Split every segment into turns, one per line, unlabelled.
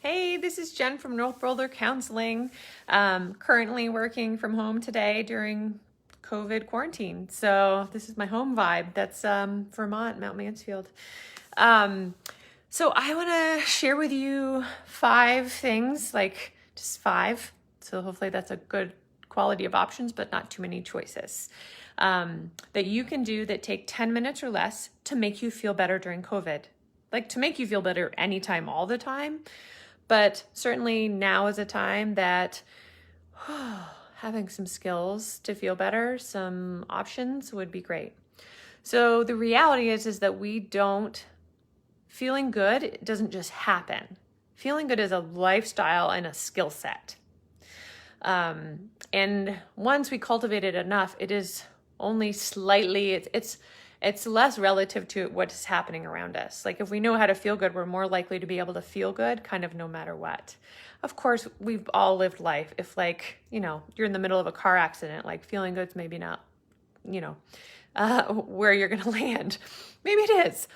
Hey, this is Jen from North Boulder Counseling. Currently working from home today during COVID quarantine. So this is my home vibe. That's Vermont, Mount Mansfield. So I want to share with you 5 things, like just 5. So hopefully that's a good quality of options, but not too many choices. That you can do that take 10 minutes or less to make you feel better during COVID. Like to make you feel better anytime, all the time. But certainly now is a time that having some skills to feel better, some options would be great. So the reality is that feeling good, it doesn't just happen. Feeling good is a lifestyle and a skill set. And once we cultivate it enough, it is only slightly, it's less relative to what is happening around us. Like if we know how to feel good, we're more likely to be able to feel good kind of no matter what. Of course, we've all lived life. If you're in the middle of a car accident, like feeling good's maybe not, where you're going to land. Maybe it is.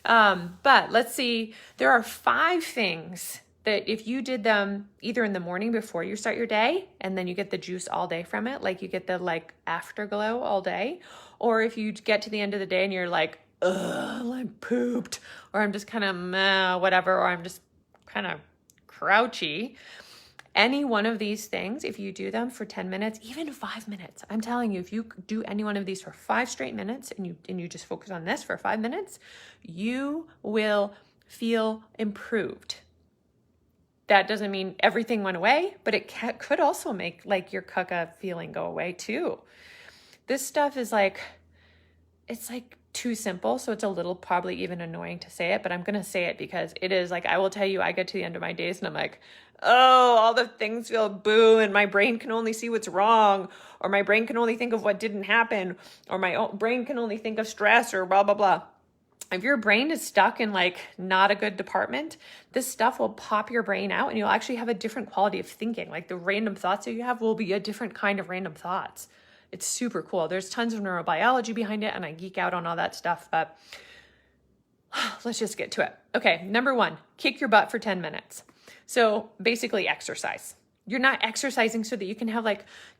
But let's see, there are 5 things that if you did them either in the morning before you start your day, and then you get the juice all day from it, like you get the afterglow all day, or if you get to the end of the day and you're like, ugh, I'm pooped, or I'm just kind of meh, whatever, or I'm just kind of grouchy. Any one of these things, if you do them for 10 minutes, even 5 minutes, I'm telling you, if you do any one of these for 5 straight minutes and you just focus on this for 5 minutes, you will feel improved. That doesn't mean everything went away, but it could also make your caca feeling go away too. This stuff is it's too simple. So it's a little probably even annoying to say it, but I'm going to say it because it is I will tell you, I get to the end of my days and I'm like, oh, all the things feel boo and my brain can only see what's wrong, or my brain can only think of what didn't happen, or my brain can only think of stress or blah, blah, blah. If your brain is stuck in not a good department, this stuff will pop your brain out and you'll actually have a different quality of thinking. Like the random thoughts that you have will be a different kind of random thoughts. It's super cool. There's tons of neurobiology behind it and I geek out on all that stuff, but let's just get to it. Okay, number 1, kick your butt for 10 minutes. So basically exercise. You're not exercising so that you can have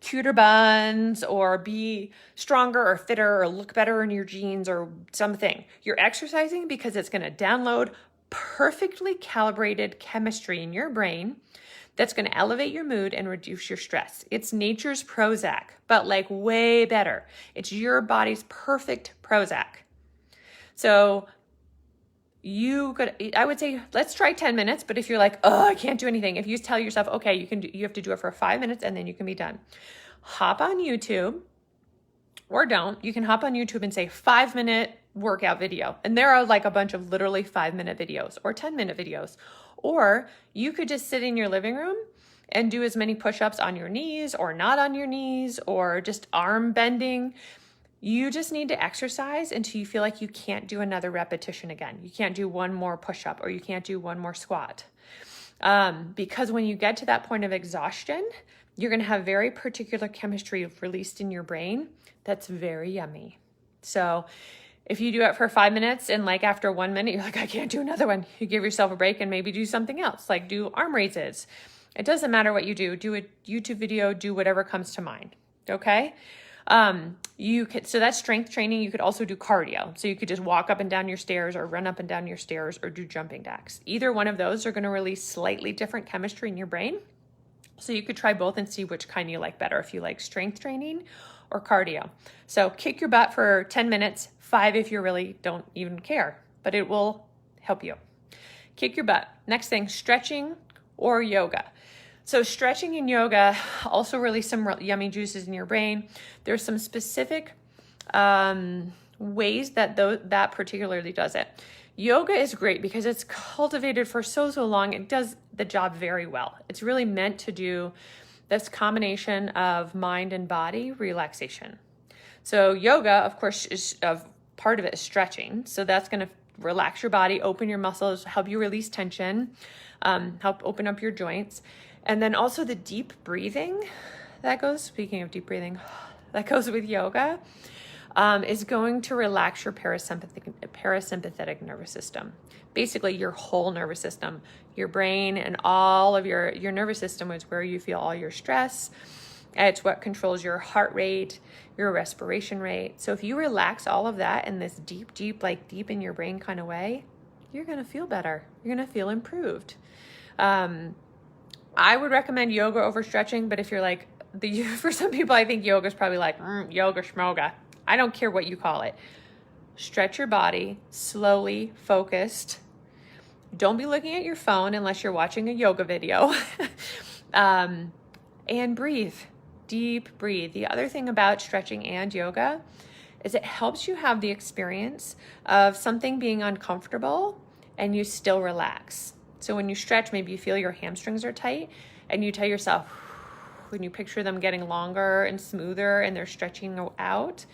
cuter buns or be stronger or fitter or look better in your jeans or something. You're exercising because it's going to download perfectly calibrated chemistry in your brain that's going to elevate your mood and reduce your stress. It's nature's Prozac, but way better. It's your body's perfect Prozac. So I would say, let's try 10 minutes. But if you're oh, I can't do anything. If you tell yourself, okay, you have to do it for 5 minutes and then you can be done. Hop on YouTube, or don't. You can hop on YouTube and say 5-minute workout video. And there are a bunch of literally 5-minute videos or 10-minute videos. Or you could just sit in your living room and do as many push-ups on your knees or not on your knees, or just arm bending. You just need to exercise until you feel like you can't do another repetition again. You can't do one more push-up or you can't do one more squat. Because when you get to that point of exhaustion, you're going to have very particular chemistry released in your brain that's very yummy. So if you do it for 5 minutes and after 1 minute, you're I can't do another one. You give yourself a break and maybe do something else, do arm raises. It doesn't matter what you do. Do a YouTube video, do whatever comes to mind. Okay? So that's strength training. You could also do cardio. So you could just walk up and down your stairs or run up and down your stairs or do jumping jacks. Either one of those are going to release slightly different chemistry in your brain. So you could try both and see which kind you like better, if you like strength training or cardio. So kick your butt for 10 minutes, 5 if you really don't even care, but it will help you. Kick your butt. Next thing, stretching or yoga. So stretching and yoga also release some yummy juices in your brain. There's some specific ways that particularly does it. Yoga is great because it's cultivated for so long. It does the job very well. It's really meant to do this combination of mind and body relaxation. So yoga, of course, part of it is stretching. So that's going to relax your body, open your muscles, help you release tension, help open up your joints. And then also the deep breathing speaking of deep breathing, that goes with yoga. is going to relax your parasympathetic nervous system. Basically, your whole nervous system, your brain, and all of your nervous system is where you feel all your stress. It's what controls your heart rate, your respiration rate. So if you relax all of that in this deep, like deep in your brain kind of way, you're going to feel better. You're going to feel improved. I would recommend yoga over stretching, but if you're like, for some people, I think yoga is probably like, yoga schmoga. I don't care what you call it. Stretch your body, slowly, focused. Don't be looking at your phone unless you're watching a yoga video. And breathe, deep breathe. The other thing about stretching and yoga is it helps you have the experience of something being uncomfortable and you still relax. So when you stretch, maybe you feel your hamstrings are tight and you tell yourself, when you picture them getting longer and smoother and they're stretching out,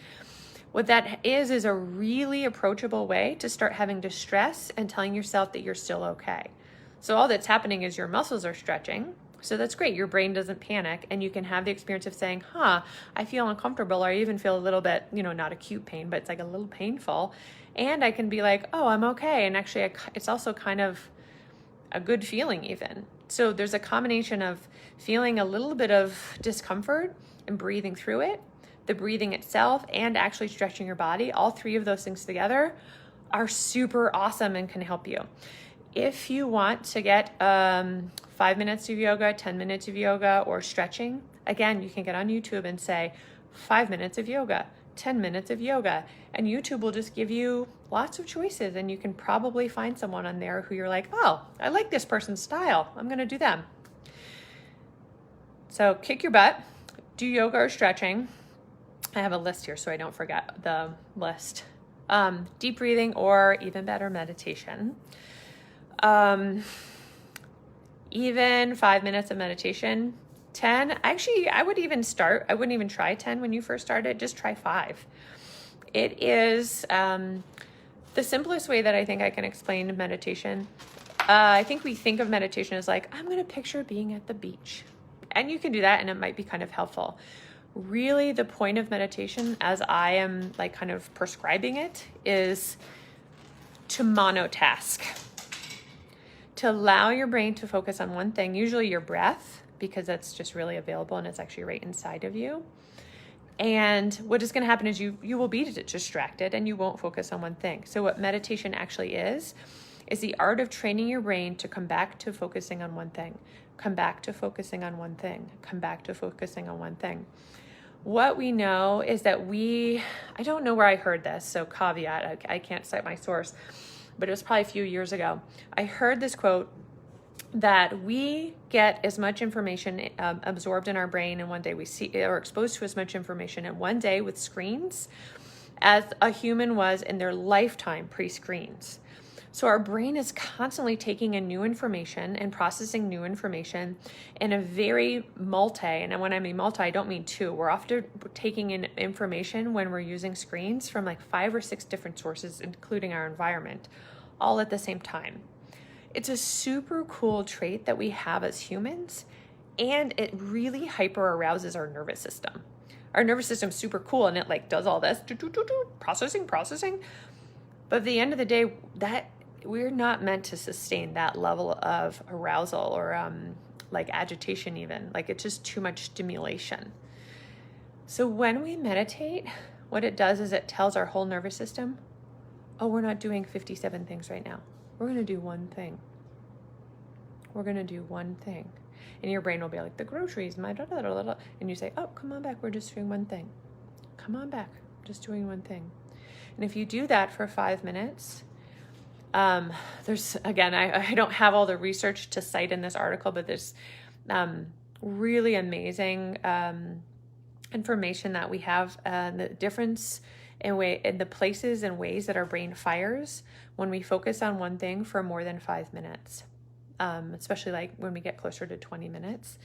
what that is a really approachable way to start having distress and telling yourself that you're still okay. So all that's happening is your muscles are stretching. So that's great. Your brain doesn't panic and you can have the experience of saying, I feel uncomfortable, or I even feel a little bit, not acute pain, but it's like a little painful. And I can be like, oh, I'm okay. And actually it's also kind of a good feeling even. So there's a combination of feeling a little bit of discomfort and breathing through it, the breathing itself, and actually stretching your body. All three of those things together are super awesome and can help you. If you want to get 5 minutes of yoga, 10 minutes of yoga, or stretching, again, you can get on YouTube and say 5 minutes of yoga, 10 minutes of yoga, and YouTube will just give you lots of choices, and you can probably find someone on there who you're like, oh, I like this person's style. I'm going to do them. So kick your butt, do yoga or stretching. I have a list here so I don't forget the list. Deep breathing, or even better, meditation. Even 5 minutes of meditation. 10, actually, I wouldn't even try 10 when you first started, just try 5. It is the simplest way that I think I can explain meditation. I think we think of meditation as like, I'm going to picture being at the beach. And you can do that and it might be kind of helpful. Really, the point of meditation, as I am like kind of prescribing it, is to monotask. To allow your brain to focus on one thing, usually your breath, because that's just really available and it's actually right inside of you. And what is going to happen is you will be distracted and you won't focus on one thing. So what meditation actually is the art of training your brain to come back to focusing on one thing, come back to focusing on one thing, come back to focusing on one thing. What we know is that I don't know where I heard this, so caveat, I can't cite my source, but it was probably a few years ago. I heard this quote that we get as much information absorbed in our brain in one day, we see or exposed to as much information in one day with screens as a human was in their lifetime pre-screens. So our brain is constantly taking in new information and processing new information in a very and when I mean multi, I don't mean two. We're often taking in information when we're using screens from like 5 or 6 different sources, including our environment, all at the same time. It's a super cool trait that we have as humans, and it really hyper arouses our nervous system. Our nervous system's super cool and it like does all this, processing. But at the end of the day, that we're not meant to sustain that level of arousal or like agitation even. Like it's just too much stimulation. So when we meditate, what it does is it tells our whole nervous system, oh, we're not doing 57 things right now. We're going to do one thing. We're going to do one thing. And your brain will be like, the groceries, my da da da da. And you say, oh, come on back. We're just doing one thing. Come on back. Just doing one thing. And if you do that for 5 minutes, there's, again, I don't have all the research to cite in this article, but there's really amazing information that we have, the difference in the places and ways that our brain fires when we focus on one thing for more than 5 minutes, especially like when we get closer to 20 minutes.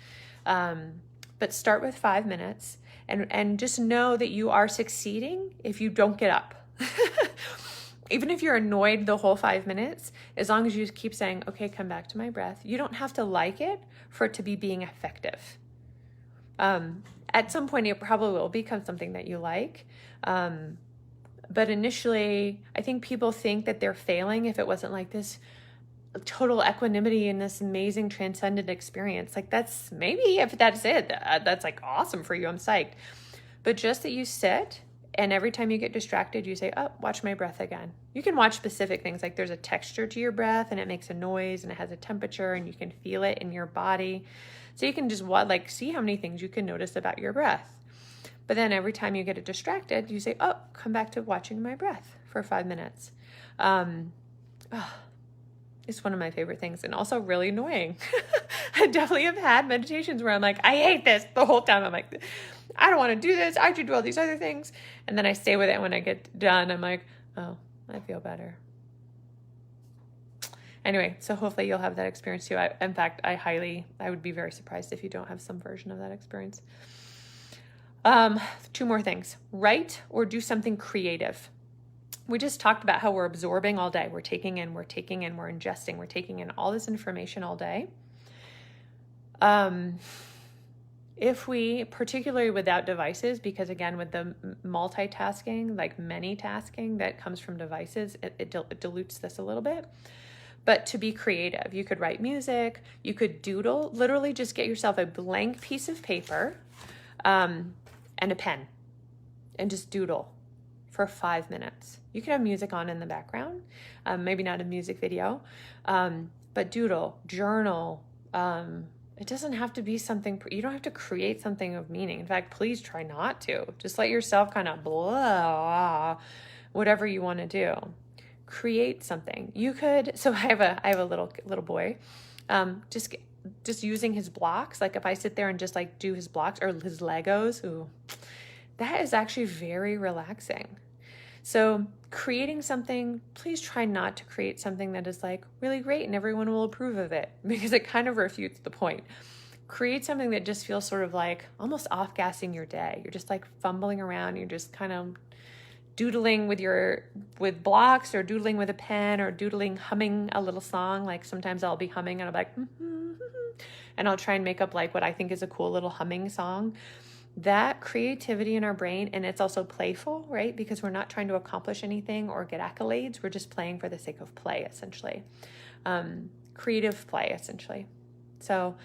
But start with 5 minutes and just know that you are succeeding if you don't get up. Even if you're annoyed the whole 5 minutes, as long as you keep saying, okay, come back to my breath, you don't have to like it for it to be being effective. At some point, it probably will become something that you like. But initially, I think people think that they're failing if it wasn't like this total equanimity and this amazing transcendent experience. Like that's maybe if that's it, that's like awesome for you. I'm psyched. But just that you sit and every time you get distracted, you say, oh, watch my breath again. You can watch specific things like there's a texture to your breath and it makes a noise and it has a temperature and you can feel it in your body. So you can just like see how many things you can notice about your breath. But then every time you get distracted, you say, oh, come back to watching my breath for 5 minutes. It's one of my favorite things and also really annoying. I definitely have had meditations where I'm like, I hate this the whole time. I'm like, I don't want to do this. I should do all these other things. And then I stay with it. And when I get done, I'm like, oh, I feel better. Anyway, so hopefully you'll have that experience too. In fact, I would be very surprised if you don't have some version of that experience. 2 more things. Write or do something creative. We just talked about how we're absorbing all day. We're taking in, we're ingesting, we're taking in all this information all day. If we, particularly without devices, because again, with the multitasking, like many tasking that comes from devices, it dilutes this a little bit. But to be creative, you could write music, you could doodle, literally just get yourself a blank piece of paper, and a pen and just doodle for 5 minutes. You can have music on in the background, maybe not a music video, but doodle, journal. It doesn't have to be something, you don't have to create something of meaning. In fact, please try not to. Just let yourself kind of blah, whatever you want to do. Create something. You could, so I have a little boy, just using his blocks. Like if I sit there and just like do his blocks or his Legos, ooh, that is actually very relaxing. So creating something, please try not to create something that is like really great and everyone will approve of it because it kind of refutes the point. Create something that just feels sort of like almost off-gassing your day. You're just like fumbling around. You're just kind of doodling with blocks or doodling with a pen or humming a little song. Like sometimes I'll be humming and I'm like, and I'll try and make up like what I think is a cool little humming song. That creativity in our brain, and it's also playful, right? Because we're not trying to accomplish anything or get accolades. We're just playing for the sake of play, essentially. Creative play, essentially. So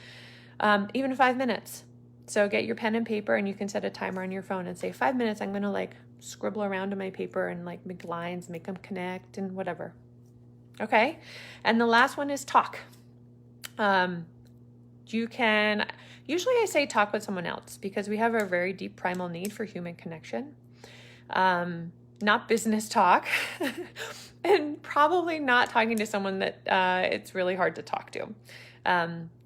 even 5 minutes. So get your pen and paper and you can set a timer on your phone and say 5 minutes, I'm going to like scribble around on my paper and like make lines, make them connect and whatever. Okay. And the last one is talk. Usually I say talk with someone else because we have a very deep primal need for human connection. Not business talk and probably not talking to someone that it's really hard to talk to.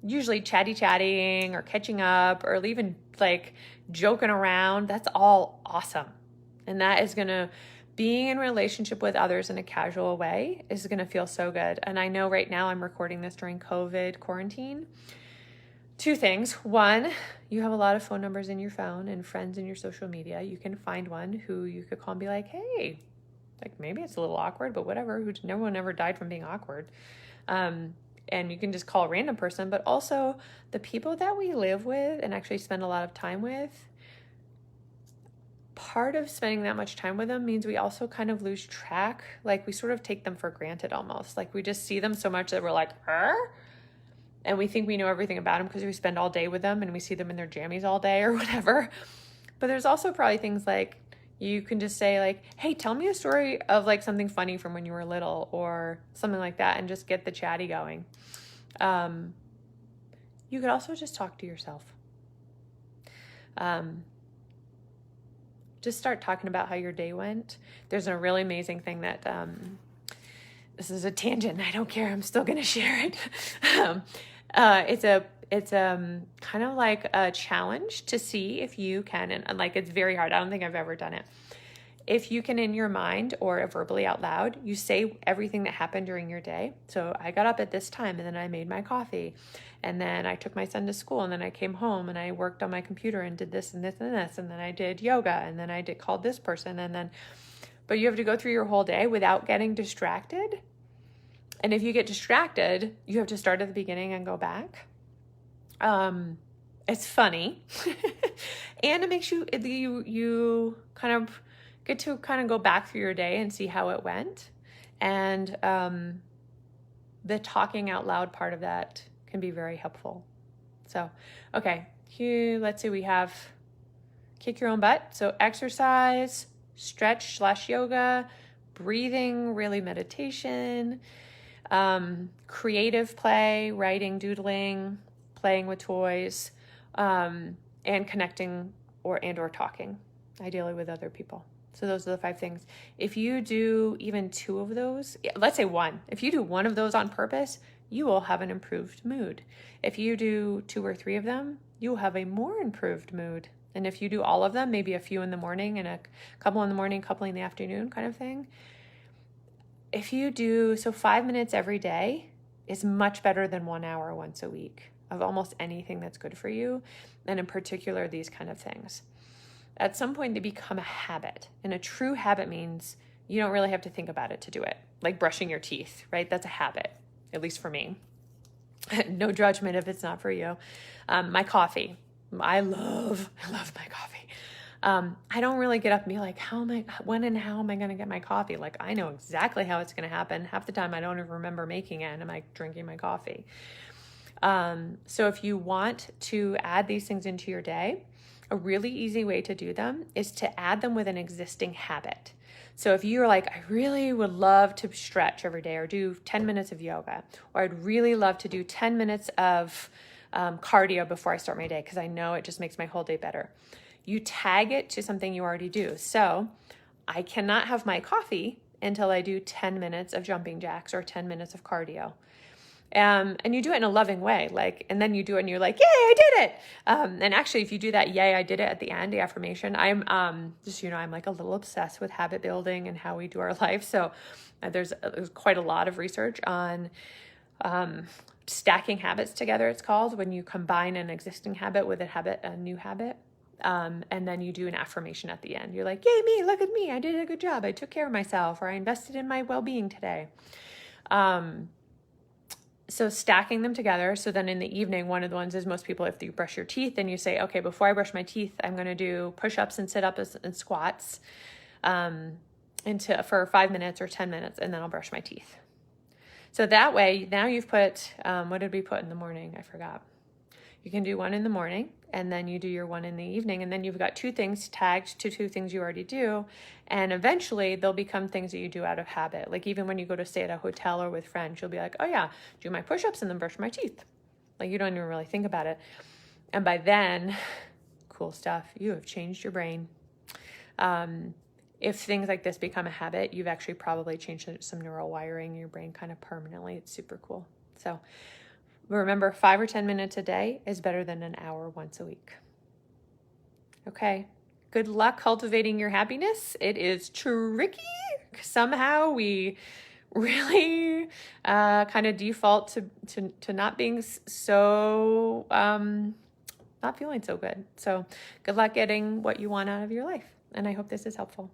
Usually chatting or catching up or even like joking around. That's all awesome. And that is going to, being in relationship with others in a casual way is going to feel so good. And I know right now I'm recording this during COVID quarantine. 2 things. 1, you have a lot of phone numbers in your phone and friends in your social media. You can find one who you could call and be like, hey, like maybe it's a little awkward, but whatever. No one ever died from being awkward. And you can just call a random person, but also the people that we live with and actually spend a lot of time with. Part of spending that much time with them means we also kind of lose track. Like we sort of take them for granted almost. Like we just see them so much that we're like, and we think we know everything about them because we spend all day with them and we see them in their jammies all day or whatever. But there's also probably things like you can just say like, hey, tell me a story of like something funny from when you were little or something like that and just get the chatty going. You could also just talk to yourself. Just start talking about how your day went. There's a really amazing thing that, this is a tangent. I don't care. I'm still going to share it. It's kind of like a challenge to see if you can, and like, it's very hard. I don't think I've ever done it. If you can, in your mind or verbally out loud, you say everything that happened during your day. So I got up at this time and then I made my coffee and then I took my son to school and then I came home and I worked on my computer and did this and this and this. And then I did yoga and then I called this person but you have to go through your whole day without getting distracted. And if you get distracted, you have to start at the beginning and go back. It's funny and it makes you kind of get to kind of go back through your day and see how it went. And the talking out loud part of that can be very helpful. So, okay, here, let's see, we have kick your own butt. So exercise, stretch / yoga, breathing, really meditation, creative play, writing, doodling, playing with toys, and connecting or talking, ideally with other people. So those are the 5 things. If you do even 2 of those, let's say 1, if you do 1 of those on purpose, you will have an improved mood. If you do 2 or 3 of them, you will have a more improved mood. And if you do all of them, maybe a few in the morning and a couple in the morning, couple in the afternoon kind of thing. If you do, so 5 minutes every day is much better than 1 hour once a week of almost anything that's good for you. And in particular, these kind of things. At some point, they become a habit. And a true habit means you don't really have to think about it to do it. Like brushing your teeth, right? That's a habit, at least for me. No judgment if it's not for you. My coffee. I love my coffee. I don't really get up and be like, when and how am I going to get my coffee? Like, I know exactly how it's going to happen. Half the time I don't even remember making it, and I'm like drinking my coffee. So if you want to add these things into your day, a really easy way to do them is to add them with an existing habit. So if you're like, I really would love to stretch every day or do 10 minutes of yoga, or I'd really love to do 10 minutes of cardio before I start my day because I know it just makes my whole day better. You tag it to something you already do. So I cannot have my coffee until I do 10 minutes of jumping jacks or 10 minutes of cardio. And you do it in a loving way, and then you do it and you're like, yay, I did it. And actually, if you do that, yay, I did it at the end, the affirmation, I'm just, I'm like a little obsessed with habit building and how we do our life. So there's quite a lot of research on stacking habits together, it's called, when you combine an existing habit with a new habit. And then you do an affirmation at the end. You're like, yay, me, look at me. I did a good job. I took care of myself, or I invested in my well-being today. So stacking them together. So then in the evening, one of the ones is most people, if you brush your teeth and you say, okay, before I brush my teeth, I'm going to do push-ups and sit-ups and squats for 5 minutes or 10 minutes, and then I'll brush my teeth. So that way, now you've put, what did we put in the morning? I forgot. You can do 1 in the morning, and then you do your 1 in the evening, and then you've got 2 things tagged to 2 things you already do, and eventually they'll become things that you do out of habit. Like even when you go to stay at a hotel or with friends, you'll be like, oh yeah, do my push-ups and then brush my teeth. Like you don't even really think about it. And by then, cool stuff, you have changed your brain. If things like this become a habit, you've actually probably changed some neural wiring in your brain kind of permanently. It's super cool. So remember, 5 or 10 minutes a day is better than an hour once a week. Okay. Good luck cultivating your happiness. It is tricky. Somehow we really kind of default to not being so, not feeling so good. So good luck getting what you want out of your life. And I hope this is helpful.